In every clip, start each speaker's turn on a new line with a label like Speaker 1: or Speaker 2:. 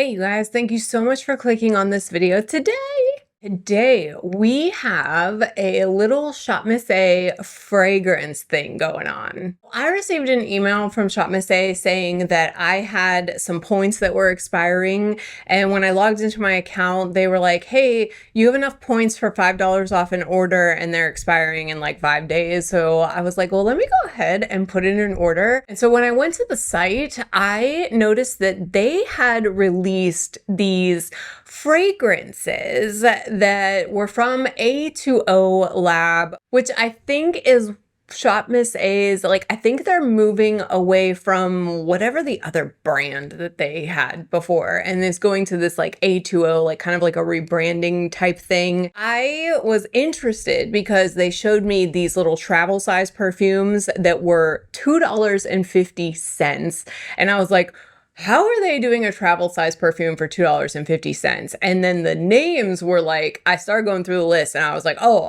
Speaker 1: Hey you guys, thank you so much for clicking on this video today. Today we have a little Shop Miss A fragrance thing going on. I received an email from Shop Miss A saying that I had some points that were expiring, and when I logged into my account they were like, hey, you have enough points for $5 off an order and they're expiring in like 5 days. So I was like, well, let me go ahead and put in an order. And so when I went to the site, I noticed that they had released these fragrances that were from A2O Lab, which I think is Shop Miss A's, like, I think they're moving away from whatever the other brand that they had before and is going to this like A2O, like kind of like a rebranding type thing. I was interested because they showed me these little travel size perfumes that were $2.50. And I was like, how are they doing a travel size perfume for $2.50? And then the names were like, I started going through the list and I was like, oh,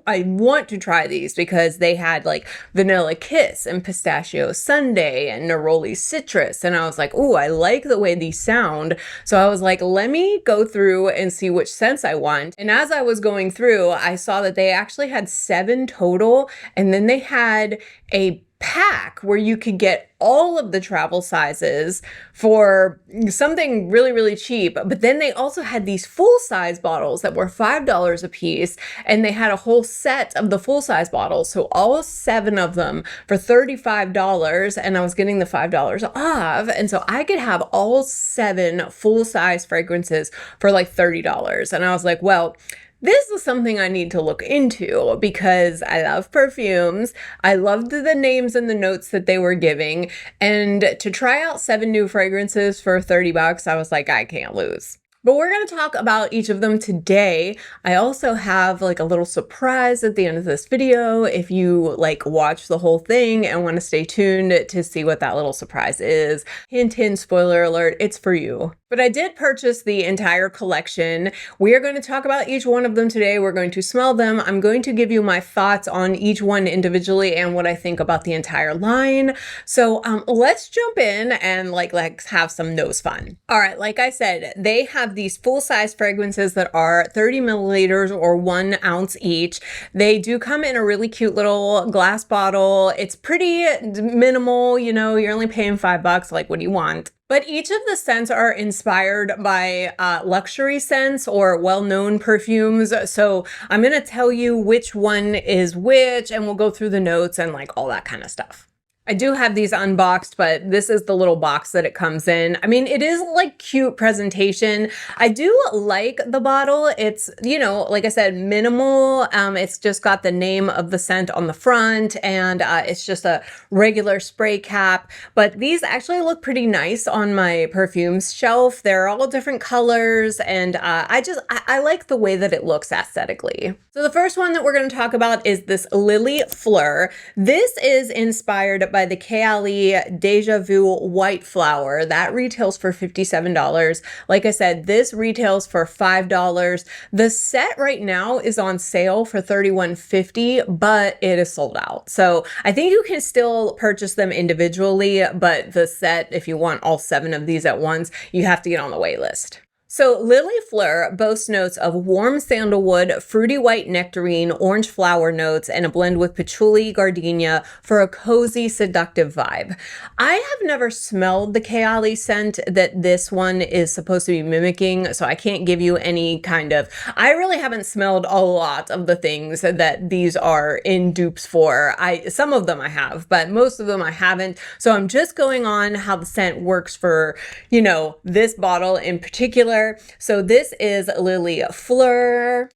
Speaker 1: I want to try these because they had like Vanilla Kiss and Pistachio Sundae and Naroli Citrus. And I was like, oh, I like the way these sound. So I was like, let me go through and see which scents I want. And as I was going through, I saw that they actually had 7 total. And then they had a pack where you could get all of the travel sizes for something really, really cheap. But then they also had these full-size bottles that were $5 a piece, and they had a whole set of the full-size bottles. So all 7 of them for $35, and I was getting the $5 off. And so I could have all 7 full-size fragrances for like $30. And I was like, well, this is something I need to look into because I love perfumes. I loved the names and the notes that they were giving. And to try out 7 new fragrances for 30 bucks, I was like, I can't lose. But we're going to talk about each of them today. I also have like a little surprise at the end of this video if you like watch the whole thing and want to stay tuned to see what that little surprise is. Hint, hint, spoiler alert, it's for you. But I did purchase the entire collection. We are going to talk about each one of them today. We're going to smell them. I'm going to give you my thoughts on each one individually and what I think about the entire line. So let's jump in and let's have some nose fun. All right, like I said, they have these full-size fragrances that are 30 milliliters or 1 ounce each. They do come in a really cute little glass bottle. It's pretty minimal, you know, you're only paying $5. Like, what do you want? But each of the scents are inspired by luxury scents or well-known perfumes. So I'm going to tell you which one is which, and we'll go through the notes and like all that kind of stuff. I do have these unboxed, but this is the little box that it comes in. I mean, it is like cute presentation. I do like the bottle. It's, you know, like I said, minimal. It's just got the name of the scent on the front, and it's just a regular spray cap. But these actually look pretty nice on my perfumes shelf. They're all different colors, and I like the way that it looks aesthetically. So the first one that we're going to talk about is this Lily Flur. This is inspired by the Kayali Deja Vu White Flower. That retails for $57. Like I said, this retails for $5. The set right now is on sale for $31.50, but it is sold out. So I think you can still purchase them individually, but the set, if you want all 7 of these at once, you have to get on the wait list. So Lily Flur boasts notes of warm sandalwood, fruity white nectarine, orange flower notes, and a blend with patchouli gardenia for a cozy, seductive vibe. I have never smelled the Kayali scent that this one is supposed to be mimicking, so I can't give you any kind of... I really haven't smelled a lot of the things that these are in dupes for. Some of them I have, but most of them I haven't. So I'm just going on how the scent works for, you know, this bottle in particular. So this is Lily Flur.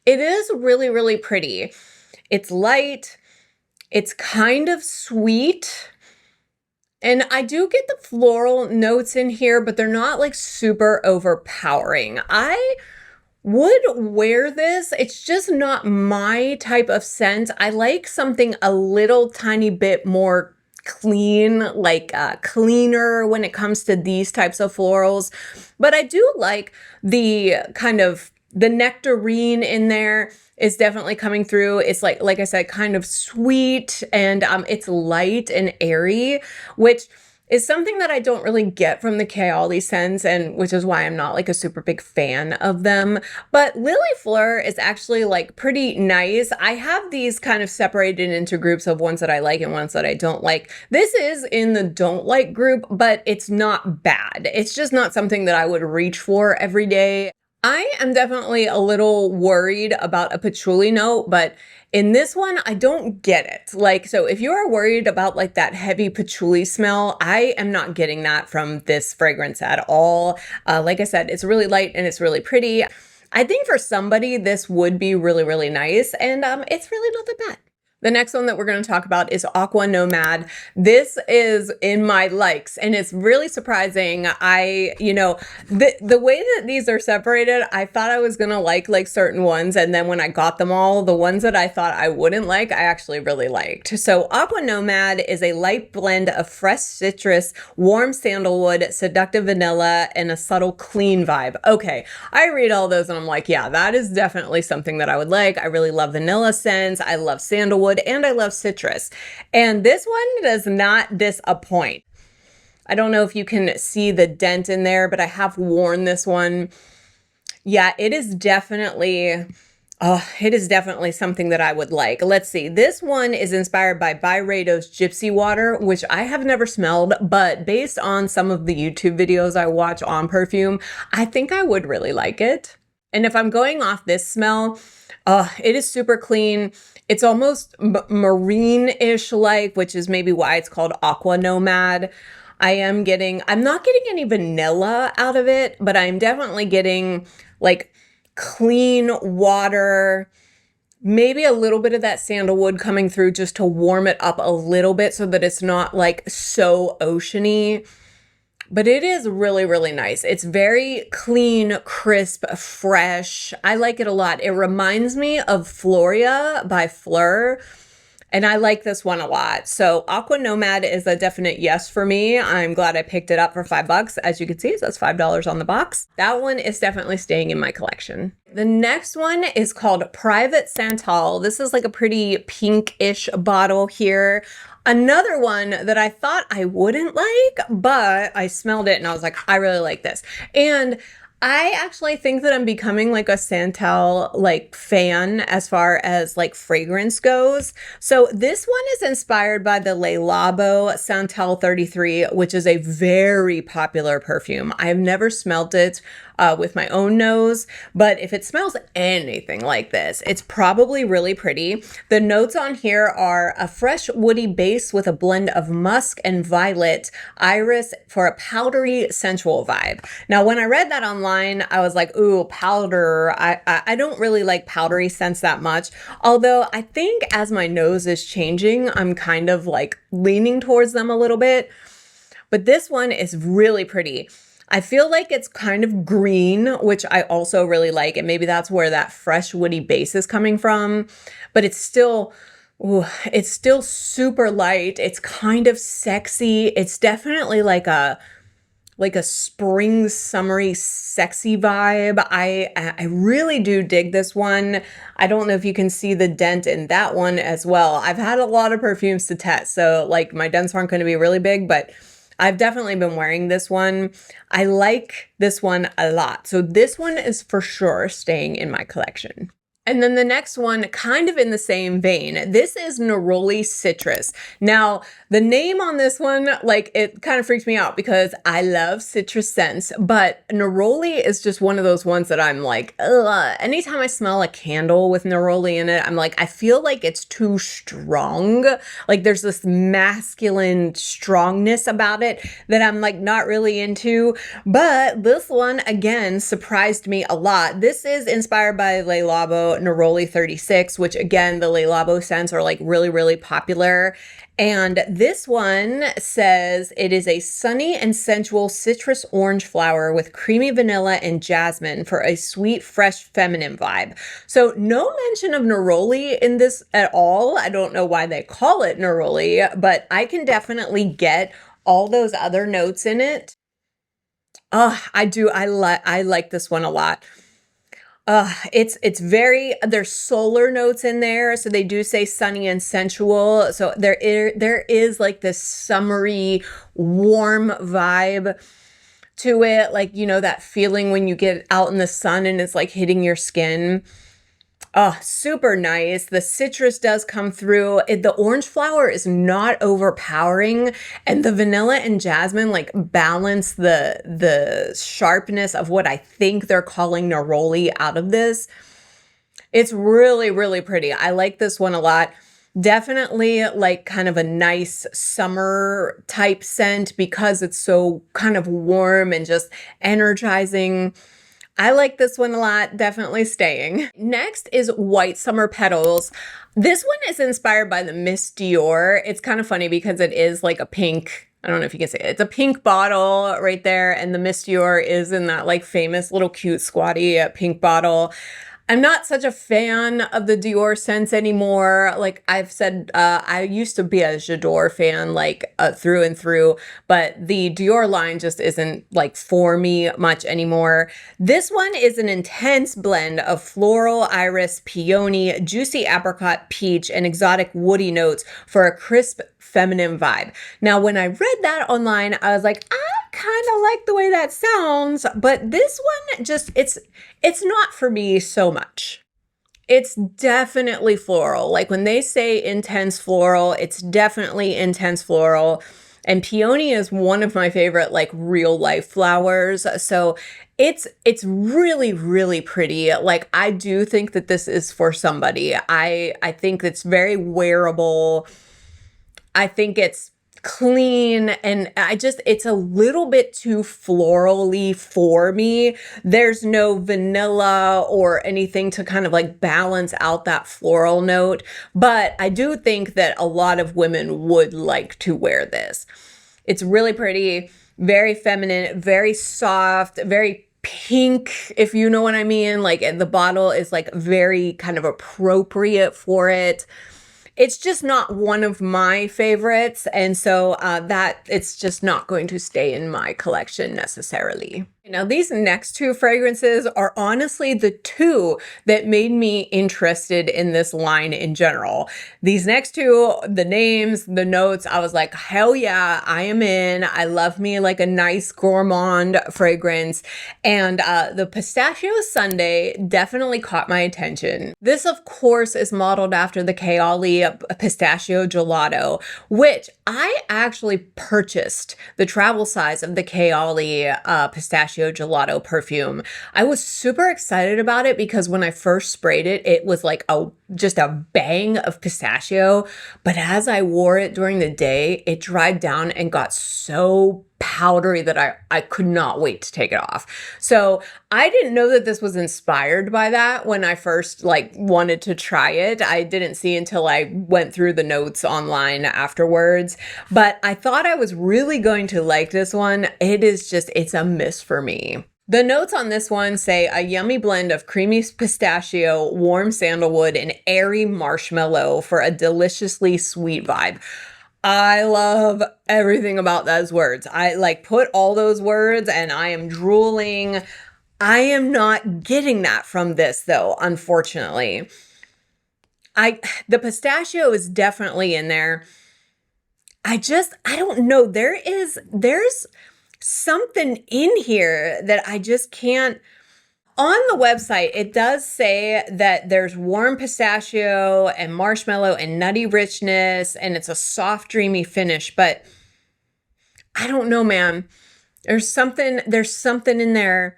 Speaker 1: It is really, really pretty. It's light. It's kind of sweet. And I do get the floral notes in here, but they're not like super overpowering. I would wear this. It's just not my type of scent. I like something a little tiny bit more clean, like cleaner when it comes to these types of florals. But I do like the kind of the nectarine in there is definitely coming through. It's like I said, kind of sweet, and it's light and airy, which is something that I don't really get from the Kaoli scents, and which is why I'm not like a super big fan of them. But Lily Fleur is actually like pretty nice. I have these kind of separated into groups of ones that I like and ones that I don't like. This is in the don't like group, but it's not bad. It's just not something that I would reach for every day. I am definitely a little worried about a patchouli note, but in this one, I don't get it. Like, so if you are worried about like that heavy patchouli smell, I am not getting that from this fragrance at all. Like I said, it's really light and it's really pretty. I think for somebody, this would be really, really nice. And it's really not that bad. The next one that we're going to talk about is Aqua Nomad. This is in my likes, and it's really surprising. The way that these are separated, I thought I was going to like certain ones, and then when I got them all, the ones that I thought I wouldn't like, I actually really liked. So Aqua Nomad is a light blend of fresh citrus, warm sandalwood, seductive vanilla, and a subtle clean vibe. Okay, I read all those and I'm like, yeah, that is definitely something that I would like. I really love vanilla scents. I love sandalwood. And I love citrus. And this one does not disappoint. I don't know if you can see the dent in there, but I have worn this one. Yeah, it is definitely something that I would like. Let's see. This one is inspired by Byredo's Gypsy Water, which I have never smelled, but based on some of the YouTube videos I watch on perfume, I think I would really like it. And if I'm going off this smell, it is super clean. It's almost marine-ish like, which is maybe why it's called Aqua Nomad. I'm not getting any vanilla out of it, but I'm definitely getting like clean water, maybe a little bit of that sandalwood coming through just to warm it up a little bit so that it's not like so oceany. But it is really, really nice. It's very clean, crisp, fresh. I like it a lot. It reminds me of Floria by Flur, and I like this one a lot. So Aqua Nomad is a definite yes for me. I'm glad I picked it up for $5. As you can see, it says $5 on the box. That one is definitely staying in my collection. The next one is called Private Santal. This is like a pretty pinkish bottle here. Another one that I thought I wouldn't like, but I smelled it and I was like, I really like this. And I actually think that I'm becoming like a Santal like fan as far as like fragrance goes. So this one is inspired by the Le Labo Santal 33, which is a very popular perfume. I've never smelled it with my own nose, but if it smells anything like this, it's probably really pretty. The notes on here are a fresh woody base with a blend of musk and violet iris for a powdery sensual vibe. Now, when I read that online, I was like, ooh, powder. I don't really like powdery scents that much. Although I think as my nose is changing, I'm kind of like leaning towards them a little bit. But this one is really pretty. I feel like it's kind of green, which I also really like. And maybe that's where that fresh woody base is coming from. But it's still super light. It's kind of sexy. It's definitely like a spring summery sexy vibe. I really do dig this one. I don't know if you can see the dent in that one as well. I've had a lot of perfumes to test, so like my dents aren't going to be really big, but I've definitely been wearing this one. I like this one a lot. So this one is for sure staying in my collection. And then the next one, kind of in the same vein, this is Naroli Citrus. Now, the name on this one, like, it kind of freaks me out because I love citrus scents, but Naroli is just one of those ones that I'm like, ugh. Anytime I smell a candle with Naroli in it, I'm like, I feel like it's too strong. Like, there's this masculine strongness about it that I'm like not really into. But this one, again, surprised me a lot. This is inspired by Le Labo Naroli 36, which again, the Le Labo scents are like really, really popular. And this one says it is a sunny and sensual citrus orange flower with creamy vanilla and jasmine for a sweet, fresh, feminine vibe. So no mention of Naroli in this at all. I don't know why they call it Naroli, but I can definitely get all those other notes in it. I do. I like this one a lot. It's very, there's solar notes in there, so they do say sunny and sensual. So there is like this summery, warm vibe to it, like, you know, that feeling when you get out in the sun and it's like hitting your skin. Oh, super nice. The citrus does come through. The orange flower is not overpowering, and the vanilla and jasmine like balance the sharpness of what I think they're calling neroli out of this. It's really, really pretty. I like this one a lot. Definitely like kind of a nice summer type scent because it's so kind of warm and just energizing. I like this one a lot, definitely staying. Next is White Summer Petals. This one is inspired by the Miss Dior. It's kind of funny because it is like a pink, I don't know if you can say it. It's a pink bottle right there, and the Miss Dior is in that like famous little cute squatty pink bottle. I'm not such a fan of the Dior scents anymore. Like I've said, I used to be a J'adore fan, like through and through, but the Dior line just isn't like for me much anymore. This one is an intense blend of floral, iris, peony, juicy apricot, peach, and exotic woody notes for a crisp feminine vibe. Now, when I read that online, I was like, I kind of like the way that sounds, but this one just, it's not for me so much. It's definitely floral. Like when they say intense floral, it's definitely intense floral. And peony is one of my favorite like real life flowers. So it's really, really pretty. Like I do think that this is for somebody. I think it's very wearable. I think it's clean, and it's a little bit too florally for me. There's no vanilla or anything to kind of like balance out that floral note, but I do think that a lot of women would like to wear this. It's really pretty, very feminine, very soft, very pink, if you know what I mean. Like the bottle is like very kind of appropriate for it. It's just not one of my favorites, and so that it's just not going to stay in my collection necessarily. Now, these next two fragrances are honestly the two that made me interested in this line in general. These next two, the names, the notes, I was like, hell yeah, I am in. I love me like a nice gourmand fragrance. And the Pistachio Sundae definitely caught my attention. This, of course, is modeled after the Kayali Pistachio Gelato, which I actually purchased the travel size of the Kayali Pistachio Gelato perfume. I was super excited about it because when I first sprayed it, it was like just a bang of pistachio. But as I wore it during the day, it dried down and got so powdery that I could not wait to take it off. So I didn't know that this was inspired by that when I first like wanted to try it. I didn't see until I went through the notes online afterwards, but I thought I was really going to like this one. It's a miss for me. The notes on this one say a yummy blend of creamy pistachio, warm sandalwood, and airy marshmallow for a deliciously sweet vibe. I love everything about those words. I like put all those words and I am drooling. I am not getting that from this though, unfortunately. The pistachio is definitely in there. I don't know. There's something in here that I just can't. On the website, it does say that there's warm pistachio and marshmallow and nutty richness, and it's a soft, dreamy finish, but I don't know, man. There's something in there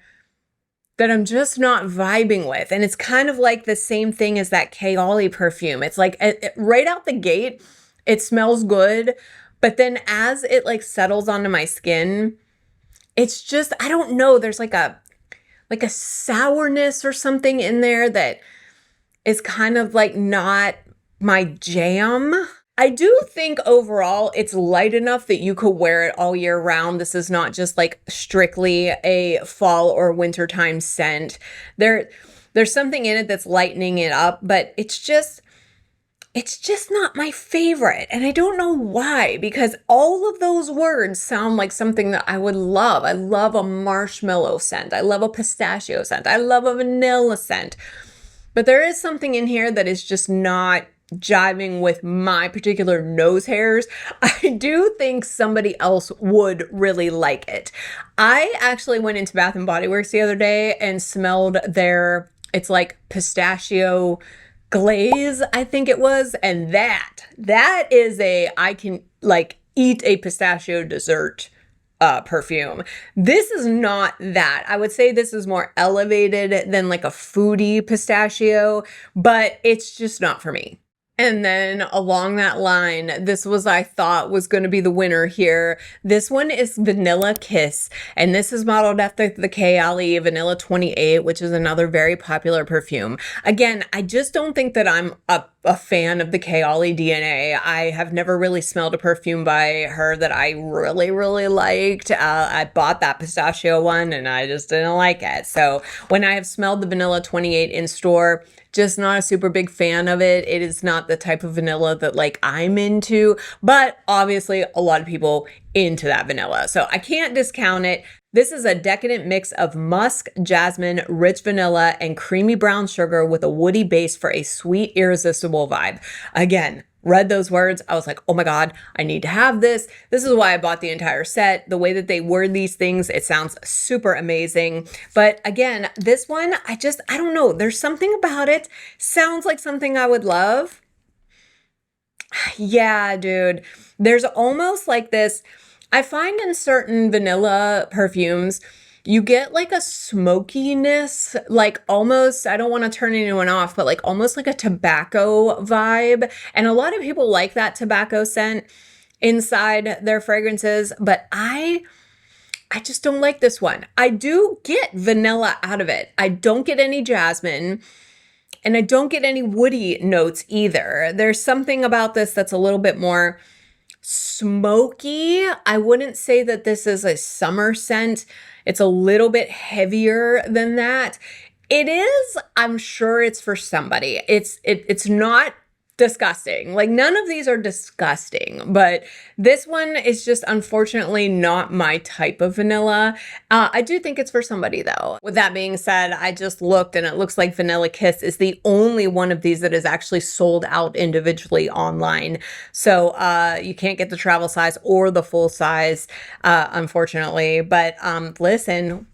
Speaker 1: that I'm just not vibing with. And it's kind of like the same thing as that Kayali perfume. It's like right out the gate, it smells good, but then as it like settles onto my skin, it's just, I don't know, there's like a sourness or something in there that is kind of like not my jam. I do think overall it's light enough that you could wear it all year round. This is not just like strictly a fall or wintertime scent. There's something in it that's lightening it up, but it's it's just not my favorite. And I don't know why, because all of those words sound like something that I would love. I love a marshmallow scent. I love a pistachio scent. I love a vanilla scent. But there is something in here that is just not jiving with my particular nose hairs. I do think somebody else would really like it. I actually went into Bath and Body Works the other day and smelled their, it's like pistachio glaze, I think it was. And that is I can like eat a pistachio dessert perfume. This is not that. I would say this is more elevated than like a foodie pistachio, but it's just not for me. And then along that line, this was, I thought, was going to be the winner here. This one is Vanilla Kiss, and this is modeled after the Kayali Vanilla 28, which is another very popular perfume. Again, I just don't think that I'm a fan of the Kayali DNA. I have never really smelled a perfume by her that I really, really liked. I bought that pistachio one and I just didn't like it. So when I have smelled the Vanilla 28 in store, just not a super big fan of it. It is not the type of vanilla that like I'm into, but obviously a lot of people into that vanilla. So I can't discount it. This is a decadent mix of musk, jasmine, rich vanilla, and creamy brown sugar with a woody base for a sweet, irresistible vibe. Again, read those words. I was like, oh my God, I need to have this. This is why I bought the entire set. The way that they word these things, it sounds super amazing. But again, this one, I don't know. There's something about it. Sounds like something I would love. Yeah, dude. There's almost like this. I find in certain vanilla perfumes, you get like a smokiness, like almost, I don't want to turn anyone off, but like almost like a tobacco vibe. And a lot of people like that tobacco scent inside their fragrances, but I just don't like this one. I do get vanilla out of it. I don't get any jasmine. And I don't get any woody notes either. There's something about this that's a little bit more smoky. I wouldn't say that this is a summer scent. It's a little bit heavier than that. It is, I'm sure it's for somebody. It's not disgusting. Like none of these are disgusting, but this one is just unfortunately not my type of vanilla. I do think it's for somebody though. With that being said, I just looked and it looks like Vanilla Kiss is the only one of these that is actually sold out individually online. So you can't get the travel size or the full size, unfortunately. But listen,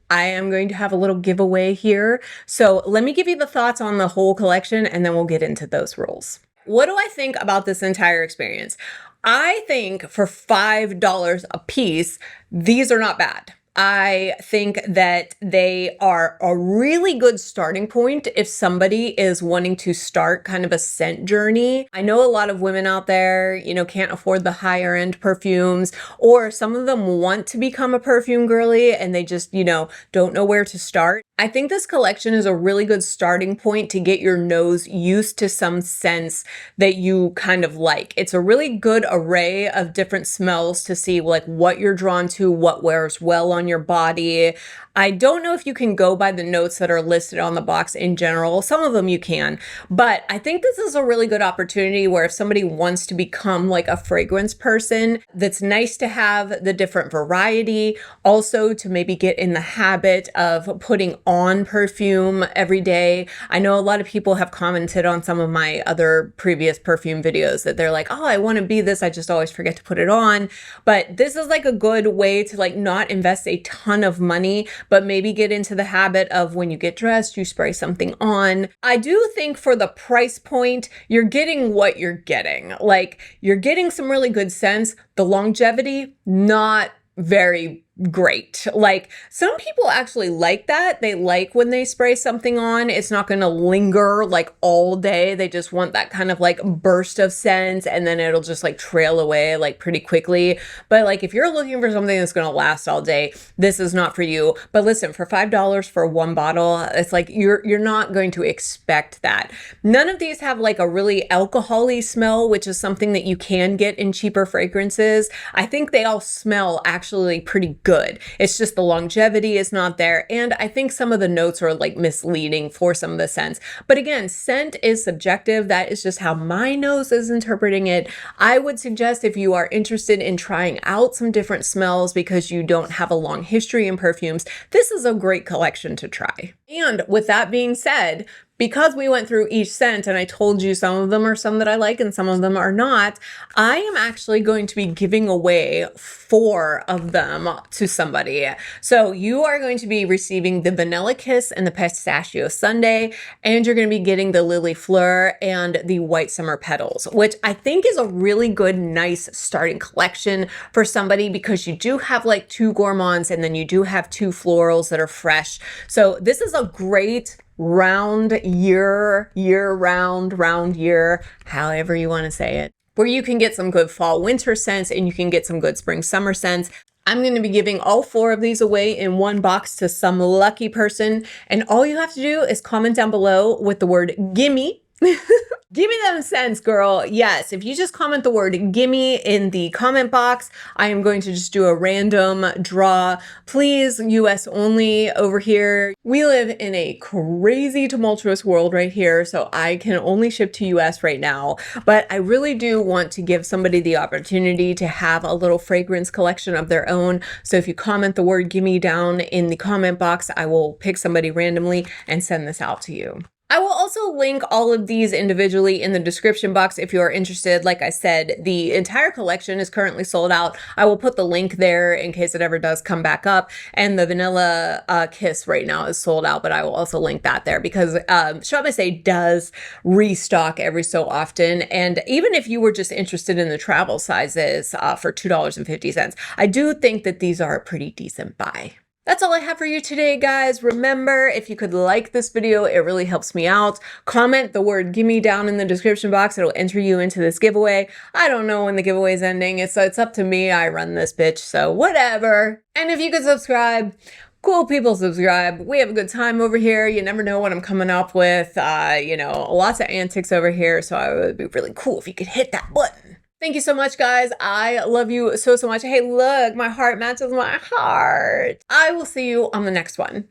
Speaker 1: I am going to have a little giveaway here. So let me give you the thoughts on the whole collection and then we'll get into those rules. What do I think about this entire experience? I think for $5 a piece, these are not bad. I think that they are a really good starting point if somebody is wanting to start kind of a scent journey. I know a lot of women out there, you know, can't afford the higher end perfumes, or some of them want to become a perfume girly and they just, you know, don't know where to start. I think this collection is a really good starting point to get your nose used to some scents that you kind of like. It's a really good array of different smells to see like what you're drawn to, what wears well on your body. I don't know if you can go by the notes that are listed on the box in general. Some of them you can, but I think this is a really good opportunity where if somebody wants to become like a fragrance person, that's nice to have the different variety. Also to maybe get in the habit of putting on perfume every day. I know a lot of people have commented on some of my other previous perfume videos that they're like, oh, I want to be this. I just always forget to put it on. But this is like a good way to like not invest a ton of money, but maybe get into the habit of when you get dressed, you spray something on. I do think for the price point, you're getting what you're getting. Like you're getting some really good scents. The longevity, not very great. Like some people actually like that. They like when they spray something on, it's not going to linger like all day. They just want that kind of like burst of scent and then it'll just like trail away like pretty quickly. But like if you're looking for something that's going to last all day, this is not for you. But listen, for $5 for one bottle, it's like you're not going to expect that. None of these have like a really alcohol-y smell, which is something that you can get in cheaper fragrances. I think they all smell actually pretty good. It's just the longevity is not there. And I think some of the notes are like misleading for some of the scents. But again, scent is subjective. That is just how my nose is interpreting it. I would suggest if you are interested in trying out some different smells because you don't have a long history in perfumes, this is a great collection to try. And with that being said, because we went through each scent and I told you some of them are some that I like and some of them are not, I am actually going to be giving away 4 of them to somebody. So you are going to be receiving the Vanilla Kiss and the Pistachio Sundae, and you're going to be getting the Lily Flur and the White Summer Petals, which I think is a really good, nice starting collection for somebody because you do have like 2 gourmands and then you do have 2 florals that are fresh. So this is a great round year, round year, however you want to say it, where you can get some good fall winter scents and you can get some good spring summer scents. I'm going to be giving all 4 of these away in one box to some lucky person. And all you have to do is comment down below with the word gimme. Give me them scents, girl. Yes, if you just comment the word gimme in the comment box, I am going to just do a random draw. Please, US only over here. We live in a crazy tumultuous world right here, so I can only ship to US right now. But I really do want to give somebody the opportunity to have a little fragrance collection of their own. So if you comment the word gimme down in the comment box, I will pick somebody randomly and send this out to you. I will also link all of these individually in the description box if you are interested. Like I said, the entire collection is currently sold out. I will put the link there in case it ever does come back up. And the Vanilla Kiss right now is sold out, but I will also link that there because Shop Miss A does restock every so often. And even if you were just interested in the travel sizes for $2.50, I do think that these are a pretty decent buy. That's all I have for you today, guys. Remember, if you could like this video, it really helps me out. Comment the word gimme down in the description box. It'll enter you into this giveaway. I don't know when the giveaway is ending. It's up to me. I run this bitch, so whatever. And if you could subscribe, cool people subscribe. We have a good time over here. You never know what I'm coming up with. You know, lots of antics over here, so it would be really cool if you could hit that button. Thank you so much, guys. I love you so much. Hey, look, my heart matches my heart. I will see you on the next one.